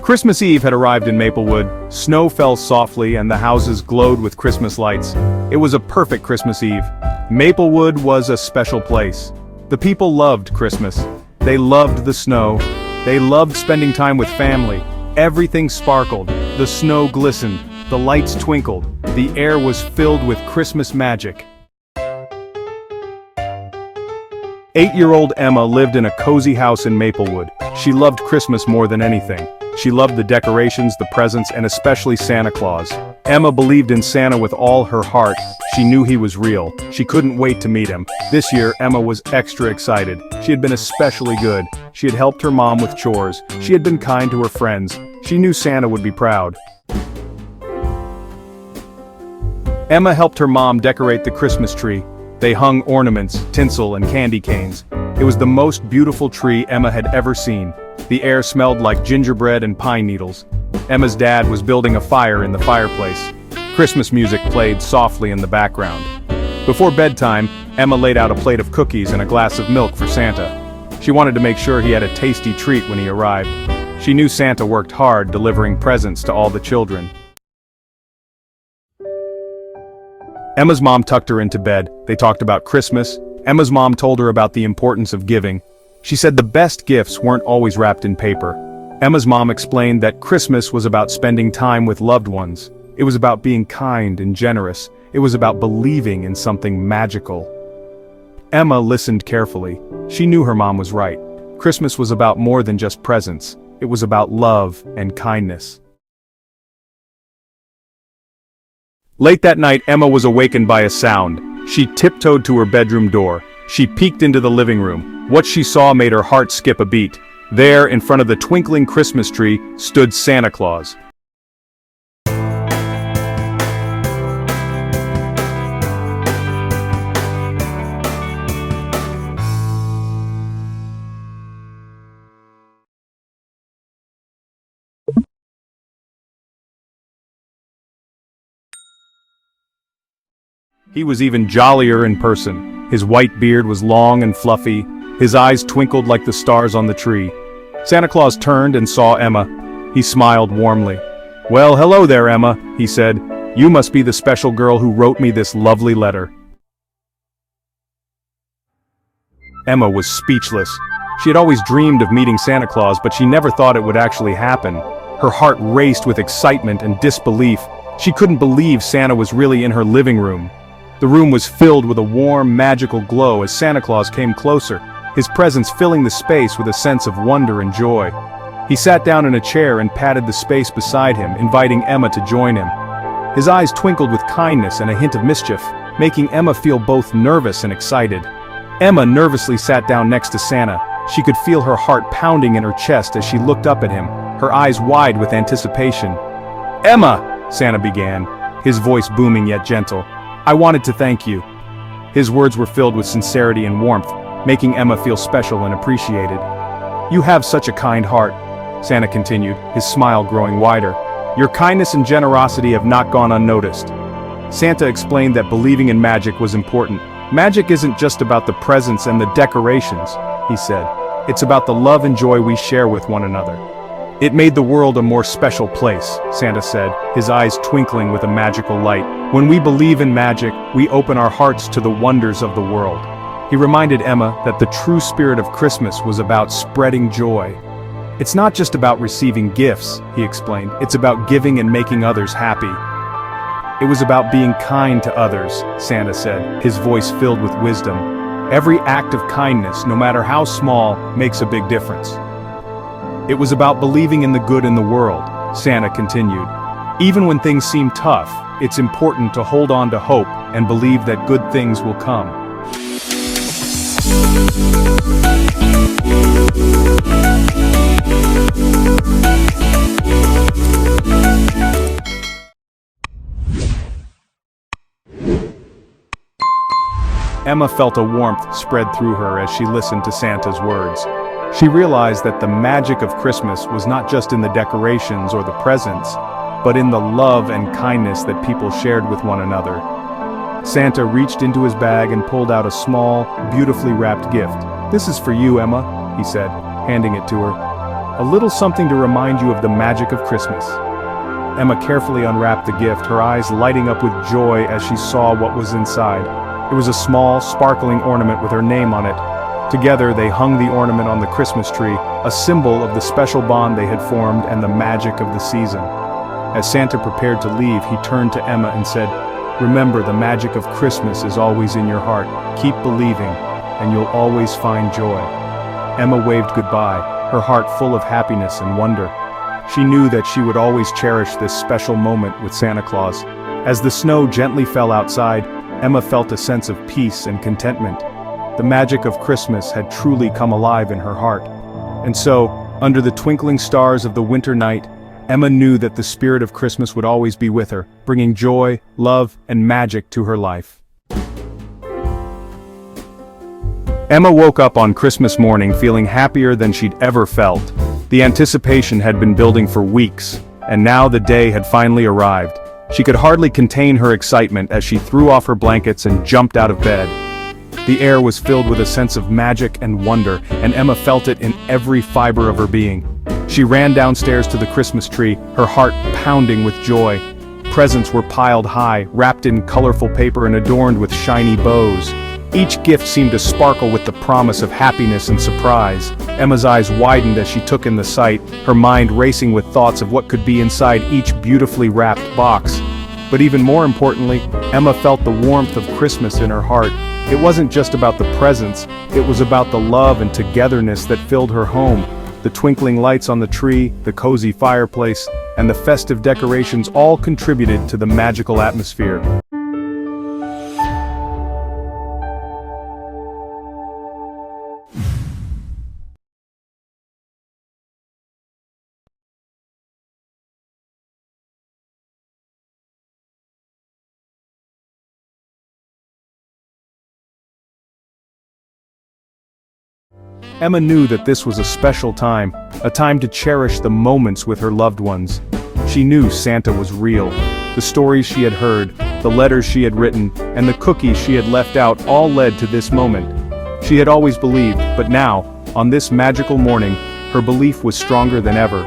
Christmas Eve had arrived in Maplewood, snow fell softly and the houses glowed with Christmas lights. It was a perfect Christmas Eve. Maplewood was a special place. The people loved Christmas. They loved the snow. They loved spending time with family. Everything sparkled, the snow glistened, the lights twinkled, the air was filled with Christmas magic. 8-year-old Emma lived in a cozy house in Maplewood. She loved Christmas more than anything. She loved the decorations, the presents, and especially Santa Claus. Emma believed in Santa with all her heart. She knew he was real. She couldn't wait to meet him. This year, Emma was extra excited. She had been especially good. She had helped her mom with chores. She had been kind to her friends. She knew Santa would be proud. Emma helped her mom decorate the Christmas tree. They hung ornaments, tinsel, and candy canes. It was the most beautiful tree Emma had ever seen. The air smelled like gingerbread and pine needles. Emma's dad was building a fire in the fireplace. Christmas music played softly in the background. Before bedtime, Emma laid out a plate of cookies and a glass of milk for Santa. She wanted to make sure he had a tasty treat when he arrived. She knew Santa worked hard delivering presents to all the children. Emma's mom tucked her into bed. They talked about Christmas. Emma's mom told her about the importance of giving. She said the best gifts weren't always wrapped in paper. Emma's mom explained that Christmas was about spending time with loved ones. It was about being kind and generous. It was about believing in something magical. Emma listened carefully. She knew her mom was right. Christmas was about more than just presents. It was about love and kindness. Late that night, Emma was awakened by a sound. She tiptoed to her bedroom door. She peeked into the living room. What she saw made her heart skip a beat. There, in front of the twinkling Christmas tree, stood Santa Claus. He was even jollier in person. His white beard was long and fluffy. His eyes twinkled like the stars on the tree. Santa Claus turned and saw Emma. He smiled warmly. "Well, hello there, Emma," he said. "You must be the special girl who wrote me this lovely letter." Emma was speechless. She had always dreamed of meeting Santa Claus, but she never thought it would actually happen. Her heart raced with excitement and disbelief. She couldn't believe Santa was really in her living room. The room was filled with a warm, magical glow as Santa Claus came closer, his presence filling the space with a sense of wonder and joy. He sat down in a chair and patted the space beside him, inviting Emma to join him. His eyes twinkled with kindness and a hint of mischief, making Emma feel both nervous and excited. Emma nervously sat down next to Santa. She could feel her heart pounding in her chest as she looked up at him, her eyes wide with anticipation. "Emma," Santa began, his voice booming yet gentle, "I wanted to thank you." His words were filled with sincerity and warmth, making Emma feel special and appreciated. "You have such a kind heart," Santa continued, his smile growing wider. "Your kindness and generosity have not gone unnoticed." Santa explained that believing in magic was important. "Magic isn't just about the presents and the decorations," he said. "It's about the love and joy we share with one another." "It made the world a more special place," Santa said, his eyes twinkling with a magical light. "When we believe in magic, we open our hearts to the wonders of the world." He reminded Emma that the true spirit of Christmas was about spreading joy. "It's not just about receiving gifts," he explained. "It's about giving and making others happy." "It was about being kind to others," Santa said, his voice filled with wisdom. "Every act of kindness, no matter how small, makes a big difference." "It was about believing in the good in the world," Santa continued. "Even when things seem tough, it's important to hold on to hope and believe that good things will come." Emma felt a warmth spread through her as she listened to Santa's words. She realized that the magic of Christmas was not just in the decorations or the presents, but in the love and kindness that people shared with one another. Santa reached into his bag and pulled out a small, beautifully wrapped gift. "This is for you, Emma," he said, handing it to her. a little something to remind you of the magic of Christmas." Emma carefully unwrapped the gift, her eyes lighting up with joy as she saw what was inside. It was a small, sparkling ornament with her name on it. Together they hung the ornament on the Christmas tree, a symbol of the special bond they had formed and the magic of the season. As Santa prepared to leave, he turned to Emma and said, "Remember, the magic of Christmas is always in your heart. Keep believing, and you'll always find joy." Emma waved goodbye, her heart full of happiness and wonder. She knew that she would always cherish this special moment with Santa Claus. As the snow gently fell outside, Emma felt a sense of peace and contentment. The magic of Christmas had truly come alive in her heart. And so, under the twinkling stars of the winter night, Emma knew that the spirit of Christmas would always be with her, bringing joy, love, and magic to her life. Emma woke up on Christmas morning feeling happier than she'd ever felt. The anticipation had been building for weeks, and now the day had finally arrived. She could hardly contain her excitement as she threw off her blankets and jumped out of bed. The air was filled with a sense of magic and wonder, and Emma felt it in every fiber of her being. She ran downstairs to the Christmas tree, her heart pounding with joy. Presents were piled high, wrapped in colorful paper and adorned with shiny bows. Each gift seemed to sparkle with the promise of happiness and surprise. Emma's eyes widened as she took in the sight, her mind racing with thoughts of what could be inside each beautifully wrapped box. But even more importantly, Emma felt the warmth of Christmas in her heart. It wasn't just about the presents, it was about the love and togetherness that filled her home. The twinkling lights on the tree, the cozy fireplace, and the festive decorations all contributed to the magical atmosphere. Emma knew that this was a special time, a time to cherish the moments with her loved ones. She knew Santa was real. The stories she had heard, the letters she had written, and the cookies she had left out all led to this moment. She had always believed, but now, on this magical morning, her belief was stronger than ever.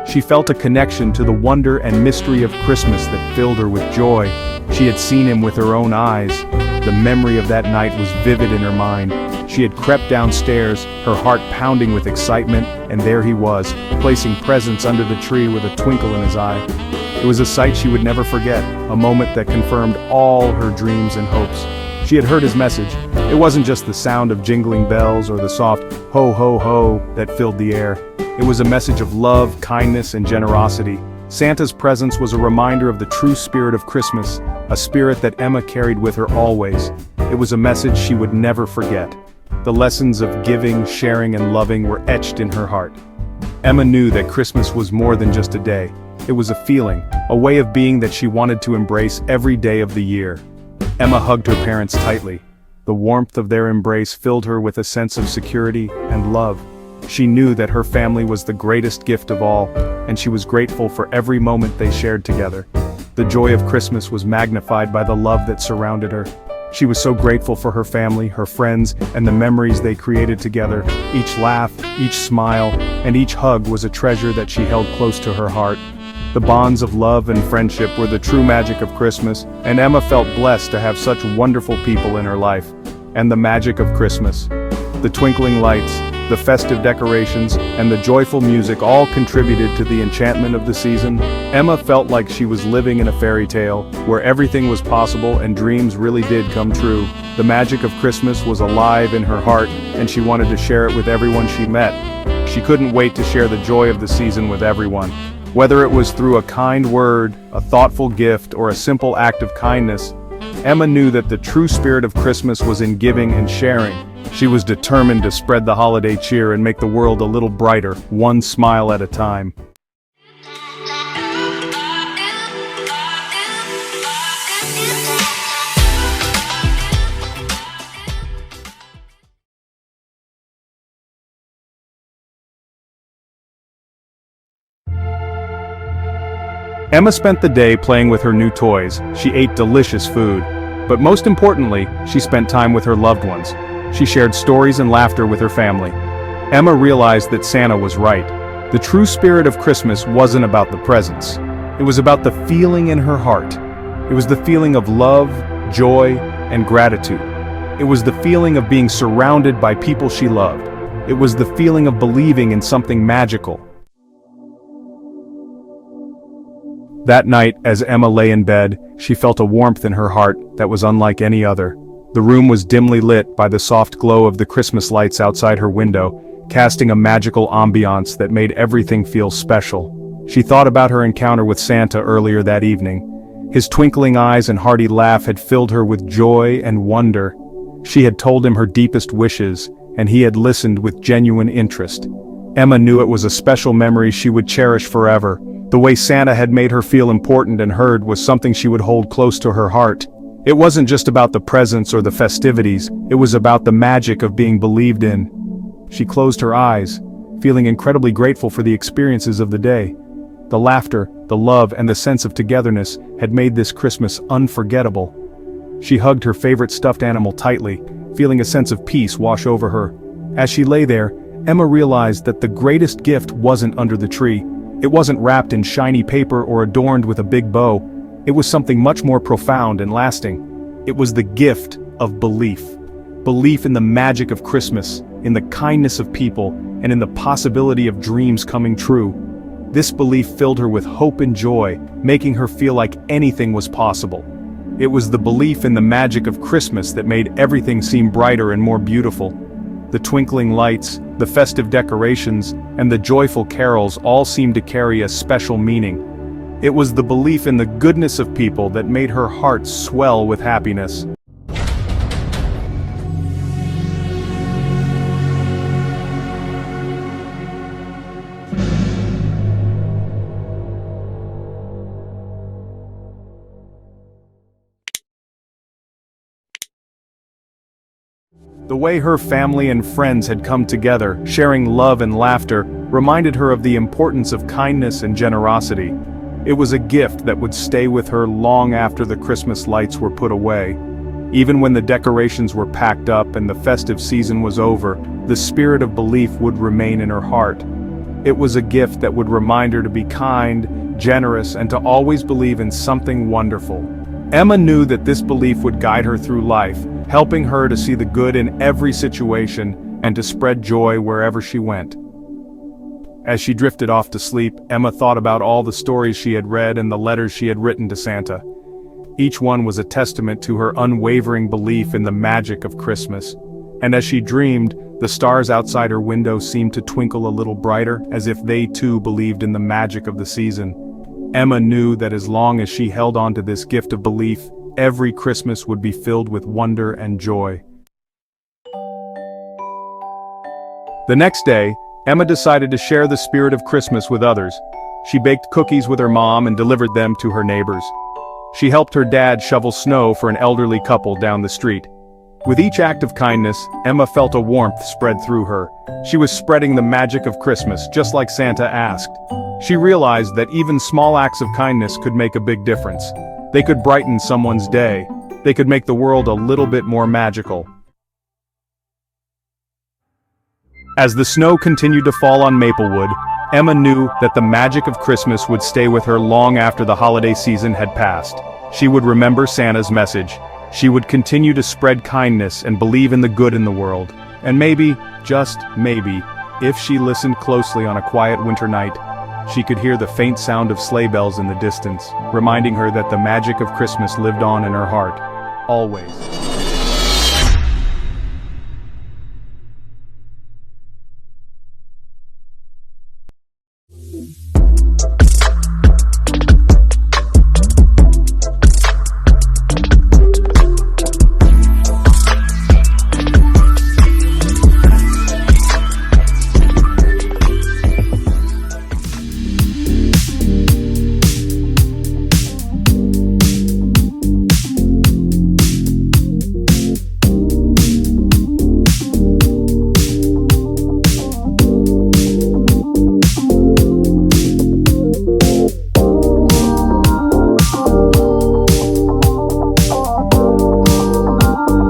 She felt a connection to the wonder and mystery of Christmas that filled her with joy. She had seen him with her own eyes. The memory of that night was vivid in her mind. She had crept downstairs, her heart pounding with excitement, and there he was, placing presents under the tree with a twinkle in his eye. It was a sight she would never forget, a moment that confirmed all her dreams and hopes. She had heard his message. It wasn't just the sound of jingling bells or the soft ho ho ho that filled the air. It was a message of love, kindness, and generosity. Santa's presence was a reminder of the true spirit of Christmas, a spirit that Emma carried with her always. It was a message she would never forget. The lessons of giving, sharing, and loving were etched in her heart. Emma knew that Christmas was more than just a day. It was a feeling, a way of being that she wanted to embrace every day of the year. Emma hugged her parents tightly. The warmth of their embrace filled her with a sense of security and love. She knew that her family was the greatest gift of all, and she was grateful for every moment they shared together. The joy of Christmas was magnified by the love that surrounded her. She was so grateful for her family, her friends, and the memories they created together. Each laugh, each smile, and each hug was a treasure that she held close to her heart. The bonds of love and friendship were the true magic of Christmas, and Emma felt blessed to have such wonderful people in her life. And the magic of Christmas. The twinkling lights, the festive decorations, and the joyful music all contributed to the enchantment of the season. Emma felt like she was living in a fairy tale, where everything was possible and dreams really did come true. The magic of Christmas was alive in her heart, and she wanted to share it with everyone she met. She couldn't wait to share the joy of the season with everyone. Whether it was through a kind word, a thoughtful gift, or a simple act of kindness, Emma knew that the true spirit of Christmas was in giving and sharing. She was determined to spread the holiday cheer and make the world a little brighter, one smile at a time. Emma spent the day playing with her new toys. She ate delicious food. But most importantly, she spent time with her loved ones. She shared stories and laughter with her family. Emma realized that Santa was right. The true spirit of Christmas wasn't about the presents. It was about the feeling in her heart. It was the feeling of love, joy, and gratitude. It was the feeling of being surrounded by people she loved. It was the feeling of believing in something magical. That night, as Emma lay in bed, she felt a warmth in her heart that was unlike any other. The room was dimly lit by the soft glow of the Christmas lights outside her window, casting a magical ambiance that made everything feel special. She thought about her encounter with Santa earlier that evening. His twinkling eyes and hearty laugh had filled her with joy and wonder. She had told him her deepest wishes, and he had listened with genuine interest. Emma knew it was a special memory she would cherish forever. The way Santa had made her feel important and heard was something she would hold close to her heart. It wasn't just about the presents or the festivities, it was about the magic of being believed in. She closed her eyes, feeling incredibly grateful for the experiences of the day. The laughter, the love, and the sense of togetherness had made this Christmas unforgettable. She hugged her favorite stuffed animal tightly, feeling a sense of peace wash over her. As she lay there, Emma realized that the greatest gift wasn't under the tree. It wasn't wrapped in shiny paper or adorned with a big bow. It was something much more profound and lasting. It was the gift of belief. Belief in the magic of Christmas, in the kindness of people, and in the possibility of dreams coming true. This belief filled her with hope and joy, making her feel like anything was possible. It was the belief in the magic of Christmas that made everything seem brighter and more beautiful. The twinkling lights, the festive decorations, and the joyful carols all seemed to carry a special meaning. It was the belief in the goodness of people that made her heart swell with happiness. The way her family and friends had come together, sharing love and laughter, reminded her of the importance of kindness and generosity. It was a gift that would stay with her long after the Christmas lights were put away. Even when the decorations were packed up and the festive season was over, the spirit of belief would remain in her heart. It was a gift that would remind her to be kind, generous, and to always believe in something wonderful. Emma knew that this belief would guide her through life, helping her to see the good in every situation and to spread joy wherever she went. As she drifted off to sleep, Emma thought about all the stories she had read and the letters she had written to Santa. Each one was a testament to her unwavering belief in the magic of Christmas. And as she dreamed, the stars outside her window seemed to twinkle a little brighter, as if they too believed in the magic of the season. Emma knew that as long as she held on to this gift of belief, every Christmas would be filled with wonder and joy. The next day, Emma decided to share the spirit of Christmas with others. She baked cookies with her mom and delivered them to her neighbors. She helped her dad shovel snow for an elderly couple down the street. With each act of kindness, Emma felt a warmth spread through her. She was spreading the magic of Christmas, just like Santa asked. She realized that even small acts of kindness could make a big difference. They could brighten someone's day. They could make the world a little bit more magical. As the snow continued to fall on Maplewood, Emma knew that the magic of Christmas would stay with her long after the holiday season had passed. She would remember Santa's message. She would continue to spread kindness and believe in the good in the world. And maybe, just maybe, if she listened closely on a quiet winter night, she could hear the faint sound of sleigh bells in the distance, reminding her that the magic of Christmas lived on in her heart, always.